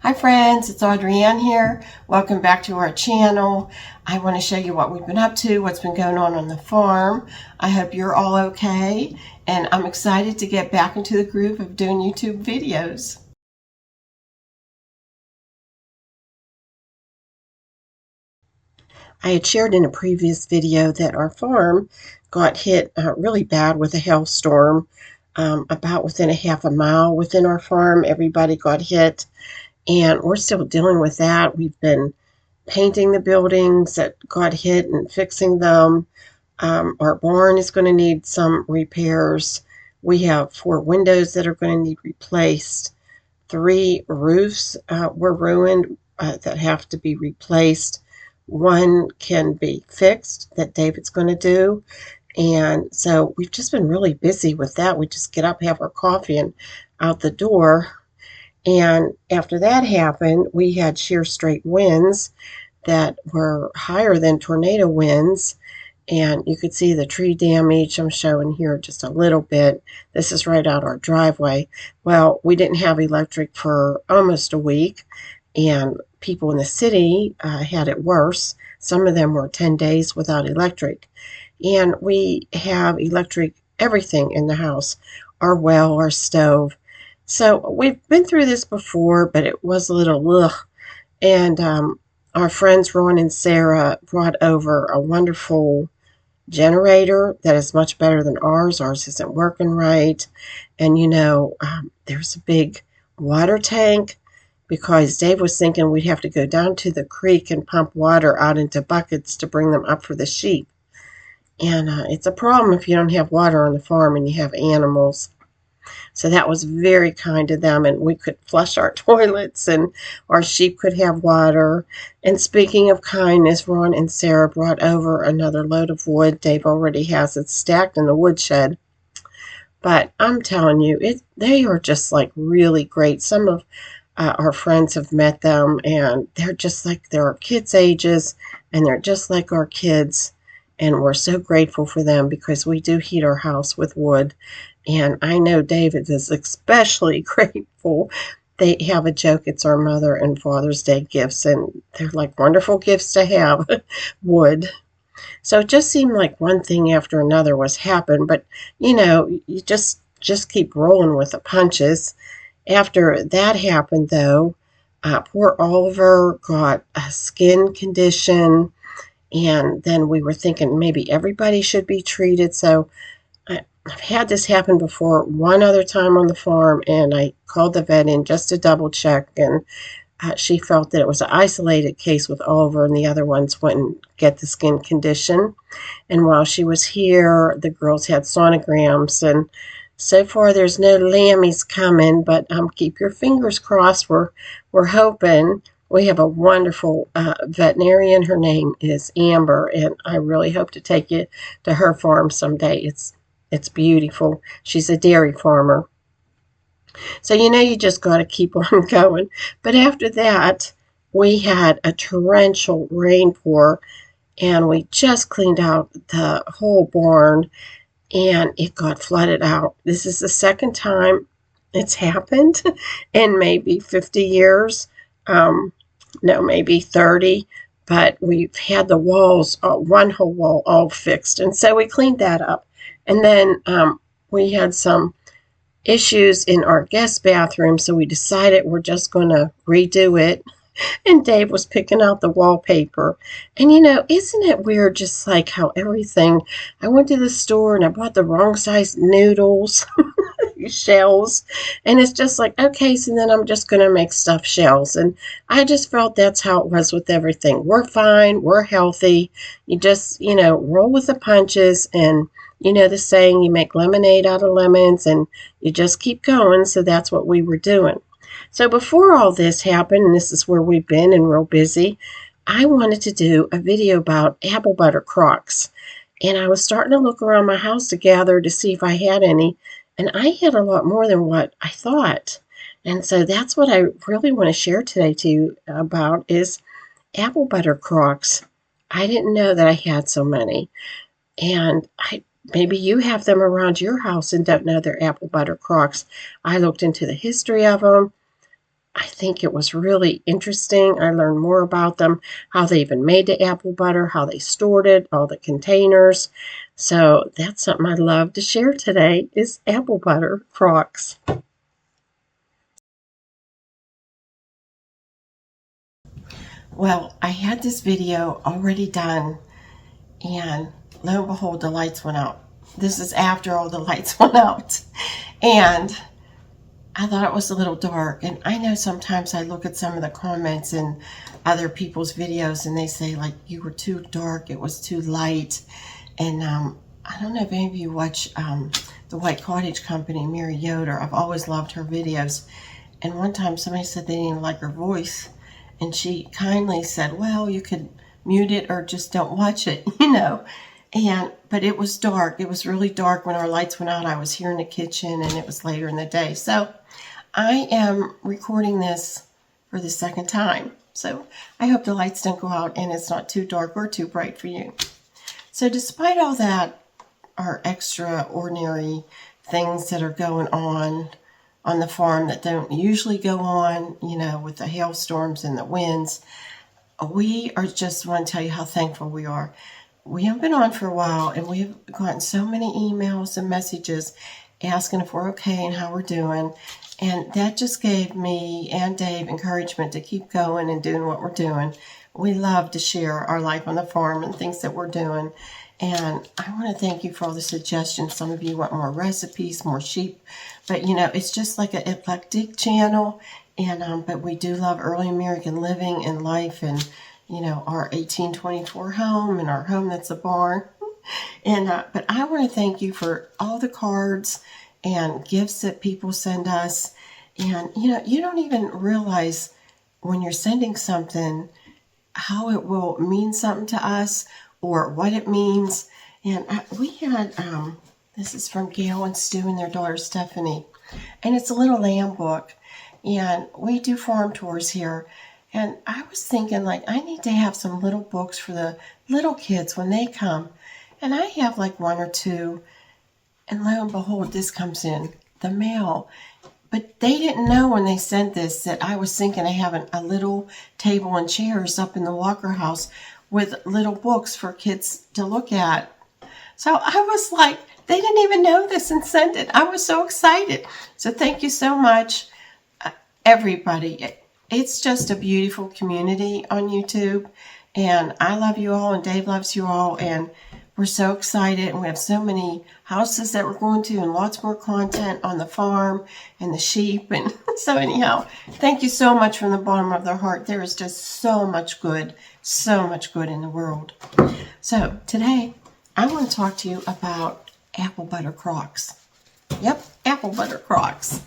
Hi friends, it's Audrienne here. Welcome back to our channel. I want to show you what we've been up to, what's been going on the farm. I hope you're all okay, and I'm excited to get back into the groove of doing YouTube videos. I had shared in a previous video that our farm got hit really bad with a hailstorm. About within a half a mile within our farm, everybody got hit, and we're still dealing with that. We've been painting the buildings that got hit and fixing them. Our barn is going to need some repairs. We have 4 windows that are going to need replaced. 3 roofs were ruined that have to be replaced. 1 can be fixed that David's going to do. And so we've just been really busy with that. We just get up, have our coffee, and out the door. And after that happened, we had sheer straight winds that were higher than tornado winds. And you could see the tree damage. I'm showing here just a little bit. This is right out our driveway. Well, we didn't have electric for almost a week, and people in the city had it worse. Some of them were 10 days without electric. And we have electric everything in the house, our well, our stove. So we've been through this before, but it was a little ugh. And our friends Ron and Sarah brought over a wonderful generator that is much better than ours. Ours isn't working right. And there's a big water tank because Dave was thinking we'd have to go down to the creek and pump water out into buckets to bring them up for the sheep. And it's a problem if you don't have water on the farm and you have animals. So that was very kind of them, and we could flush our toilets and our sheep could have water. And speaking of kindness, Ron and Sarah brought over another load of wood. Dave already has it stacked in the woodshed. But I'm telling you, they are just like really great. Some of our friends have met them, and they're just like they're our kids' ages, and they're just like our kids. And we're so grateful for them because we do heat our house with wood. And I know David is especially grateful. They have a joke, it's our Mother and Father's Day gifts, and they're like wonderful gifts to have, wood. So it just seemed like one thing after another was happening, but you just keep rolling with the punches. After that happened, though, poor Oliver got a skin condition. And then we were thinking maybe everybody should be treated. So I've had this happen before one other time on the farm, and I called the vet in just to double check. And she felt that it was an isolated case with Oliver, and the other ones wouldn't get the skin condition. And while she was here, the girls had sonograms. And so far, there's no lammies coming, but keep your fingers crossed. We're hoping. We have a wonderful veterinarian. Her name is Amber, and I really hope to take you to her farm someday. It's beautiful. She's a dairy farmer. So you just got to keep on going. But after that, we had a torrential rain pour, and we just cleaned out the whole barn, and it got flooded out. This is the second time it's happened in maybe 50 years. No, maybe 30, but we've had the walls, one whole wall all fixed. And so we cleaned that up. And then we had some issues in our guest bathroom, so we decided we're just going to redo it. And Dave was picking out the wallpaper. And isn't it weird just like how everything, I went to the store and I bought the wrong size noodles. Shells, and it's just like, okay, so then I'm just going to make stuffed shells. And I just felt that's how it was with everything. We're fine, we're healthy. You just roll with the punches, and the saying, you make lemonade out of lemons, and you just keep going. So that's what we were doing. So before all this happened, and this is where we've been and real busy, I wanted to do a video about Applebutter Crocks. And I was starting to look around my house to gather to see if I had any. And I had a lot more than what I thought. And so that's what I really want to share today to you about is Applebutter Crocks. I didn't know that I had so many. And maybe you have them around your house and don't know they're Applebutter Crocks. I looked into the history of them. I think it was really interesting. I learned more about them, how they even made the apple butter, how they stored it, all the containers. So that's something I'd love to share today is apple butter crocks. Well, I had this video already done, and lo and behold, the lights went out. This is after all the lights went out. And I thought it was a little dark. And I know sometimes I look at some of the comments in other people's videos and they say, like, you were too dark, it was too light. And I don't know if any of you watch the White Cottage Company, Mary Yoder. I've always loved her videos. And one time somebody said they didn't like her voice. And she kindly said, well, you could mute it or just don't watch it, you know. But it was dark. It was really dark when our lights went out. I was here in the kitchen and it was later in the day. So I am recording this for the second time. So I hope the lights don't go out and it's not too dark or too bright for you. So despite all that, our extraordinary things that are going on the farm that don't usually go on, you know, with the hailstorms and the winds, we are just want to tell you how thankful we are. We have been on for a while and we have gotten so many emails and messages asking if we're okay and how we're doing. And that just gave me and Dave encouragement to keep going and doing what we're doing. We love to share our life on the farm and things that we're doing. And I want to thank you for all the suggestions. Some of you want more recipes, more sheep. But, you know, it's just like an eclectic channel. And but we do love early American living and life and, you know, our 1824 home and our home that's a barn. And but I want to thank you for all the cards and gifts that people send us. And, you know, you don't even realize when you're sending something how it will mean something to us or what it means. And we had, this is from Gail and Stu and their daughter Stephanie. And it's a little lamb book. And we do farm tours here. And I was thinking, like, I need to have some little books for the little kids when they come. And I have like one or two. And lo and behold, this comes in the mail. But they didn't know when they sent this that I was thinking of having a little table and chairs up in the Walker house with little books for kids to look at. So I was like, they didn't even know this and sent it. I was so excited. So thank you so much, everybody. It's just a beautiful community on YouTube. And I love you all and Dave loves you all. And we're so excited, and we have so many houses that we're going to and lots more content on the farm and the sheep. And so anyhow, thank you so much from the bottom of their heart. There is just so much good in the world. So today, I want to talk to you about apple butter crocks. Yep, apple butter crocks.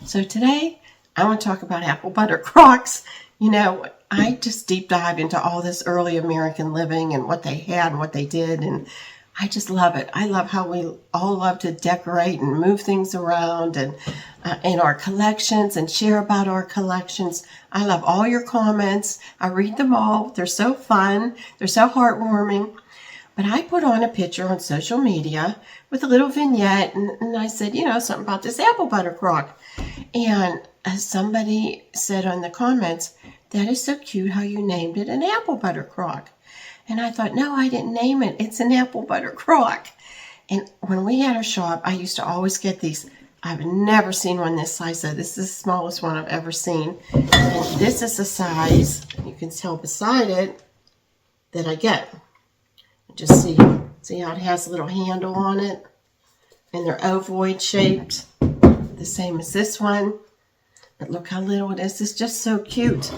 So today, I want to talk about apple butter crocks. You know, I just deep dive into all this early American living and what they had and what they did, and I just love it. I love how we all love to decorate and move things around and in our collections and share about our collections. I love all your comments. I read them all. They're so fun. They're so heartwarming. But I put on a picture on social media with a little vignette, and I said, you know, something about this apple butter crock. And somebody said on the comments, that is so cute how you named it an apple butter crock. And I thought, no, I didn't name it. It's an apple butter crock. And when we had our shop, I used to always get these. I've never seen one this size. So this is the smallest one I've ever seen. And this is the size, you can tell beside it, that I get. Just see how it has a little handle on it. And they're ovoid shaped, the same as this one. But look how little it is. It's just so cute.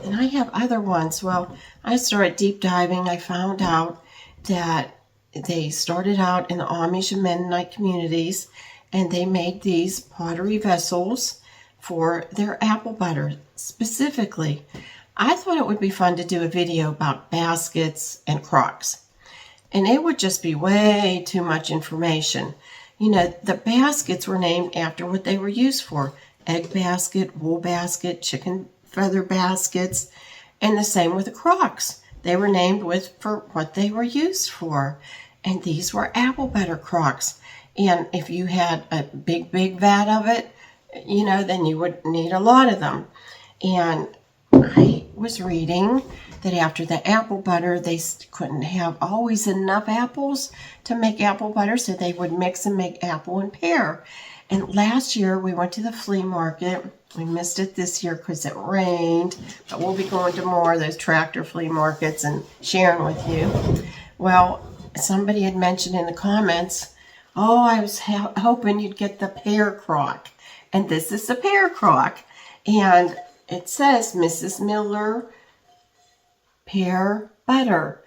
And I have other ones. Well, I started deep diving. I found out that they started out in the Amish and Mennonite communities, and they made these pottery vessels for their apple butter specifically. I thought it would be fun to do a video about baskets and crocks. And it would just be way too much information. You know, the baskets were named after what they were used for. Egg basket, wool basket, chicken feather baskets, and the same with the crocks. They were named for what they were used for. And these were apple butter crocks. And if you had a big vat of it, then you would need a lot of them. And I was reading that after the apple butter, they couldn't have always enough apples to make apple butter, so they would mix and make apple and pear. And last year we went to the flea market. We missed it this year because it rained, but we'll be going to more of those tractor flea markets and sharing with you. Well, somebody had mentioned in the comments, oh, I was hoping you'd get the pear crock. And this is the pear crock. And it says Mrs. Miller pear butter.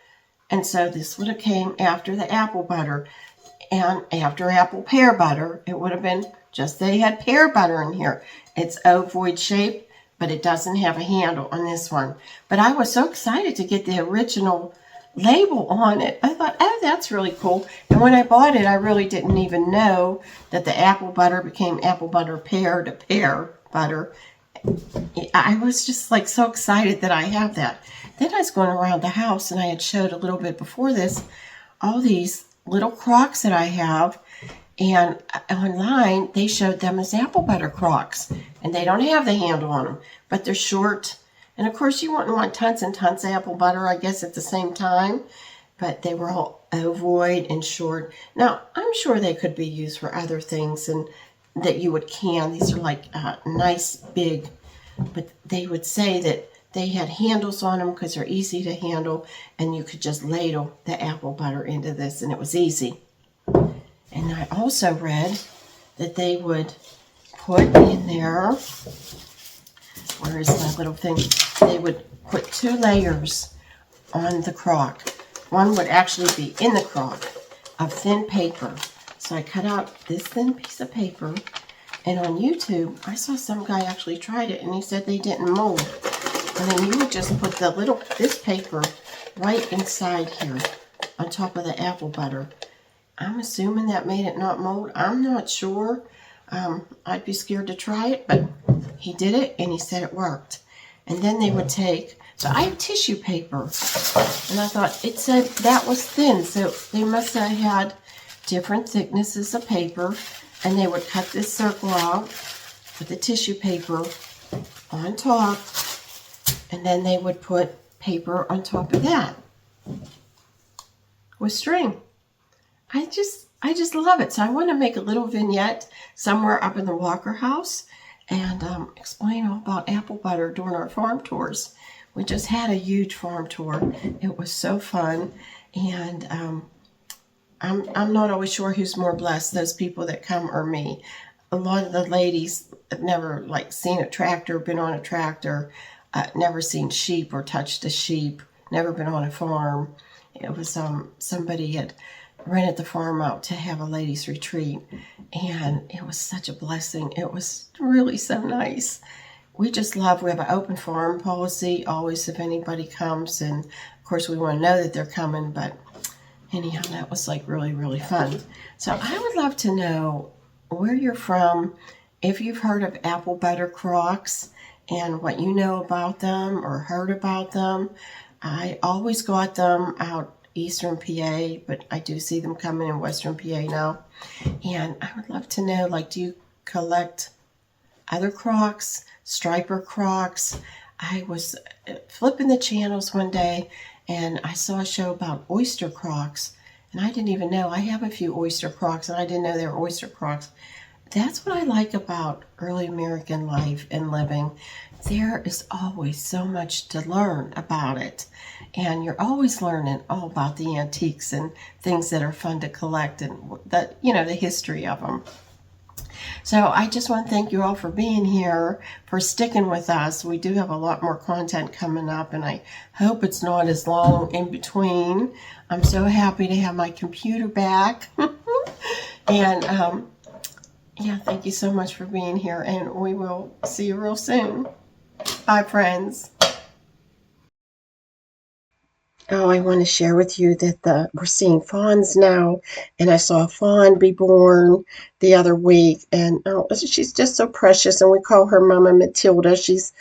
And so this would have came after the apple butter. And after apple pear butter, it would have been just they had pear butter in here. It's ovoid shaped, but it doesn't have a handle on this one. But I was so excited to get the original label on it. I thought, oh, that's really cool. And when I bought it, I really didn't even know that the apple butter became apple butter pear to pear butter. I was just like so excited that I have that. Then I was going around the house, and I had showed a little bit before this all these little crocks that I have, and online they showed them as Applebutter crocks, and they don't have the handle on them, but they're short. And of course you wouldn't want tons and tons of apple butter, I guess, at the same time, but they were all ovoid and short. Now I'm sure they could be used for other things, and that you would can. These are like nice big, but they would say that they had handles on them because they're easy to handle, and you could just ladle the apple butter into this, and it was easy. And I also read that they would put in there, where is my little thing? They would put 2 layers on the crock. One would actually be in the crock of thin paper. So I cut out this thin piece of paper, and on YouTube, I saw some guy actually tried it, and he said they didn't mold. And then you would just put this paper right inside here on top of the apple butter. I'm assuming that made it not mold. I'm not sure. I'd be scared to try it, but he did it, and he said it worked. And then they would take, so I have tissue paper, and I thought it said that was thin, so they must have had different thicknesses of paper, and they would cut this circle out with the tissue paper on top, and then they would put paper on top of that with string. I just love it. So I want to make a little vignette somewhere up in the Walker house and explain all about apple butter during our farm tours. We just had a huge farm tour. It was so fun, and I'm not always sure who's more blessed, those people that come or me. A lot of the ladies have never seen a tractor, been on a tractor, never seen sheep or touched a sheep, never been on a farm. It was somebody had rented the farm out to have a ladies' retreat, and it was such a blessing. It was really so nice. We just love, we have an open farm policy always if anybody comes, and of course we want to know that they're coming, but anyhow, that was really, really fun. So I would love to know where you're from, if you've heard of Applebutter Crocks and what you know about them or heard about them. I always got them out Eastern PA, but I do see them coming in Western PA now. And I would love to know, do you collect other crocks, striper crocks? I was flipping the channels one day, and I saw a show about oyster crocks, and I didn't even know. I have a few oyster crocks, and I didn't know they were oyster crocks. That's what I like about early American life and living. There is always so much to learn about it, and you're always learning all about the antiques and things that are fun to collect, and the history of them. So I just want to thank you all for being here, for sticking with us. We do have a lot more content coming up, and I hope it's not as long in between. I'm so happy to have my computer back. And yeah, thank you so much for being here, and we will see you real soon. Bye, friends. Oh, I want to share with you that we're seeing fawns now, and I saw a fawn be born the other week, and she's just so precious, and we call her Mama Matilda. She's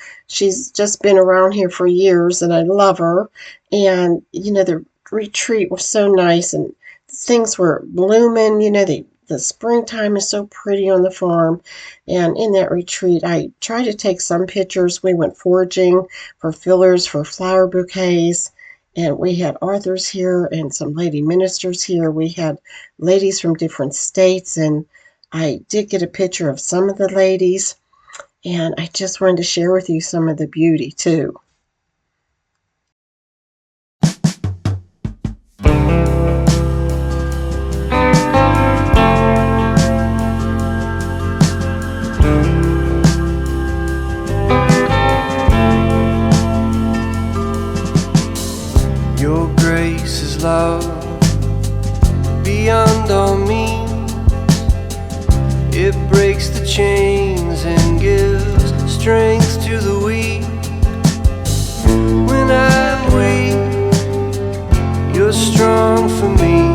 just been around here for years, and I love her. And the retreat was so nice, and things were blooming. the springtime is so pretty on the farm. And in that retreat, I tried to take some pictures. We went foraging for fillers for flower bouquets. And we had authors here and some lady ministers here. We had ladies from different states. And I did get a picture of some of the ladies. And I just wanted to share with you some of the beauty, too. Your grace is love beyond all means. It breaks the chains and gives strength to the weak. When I'm weak, you're strong for me.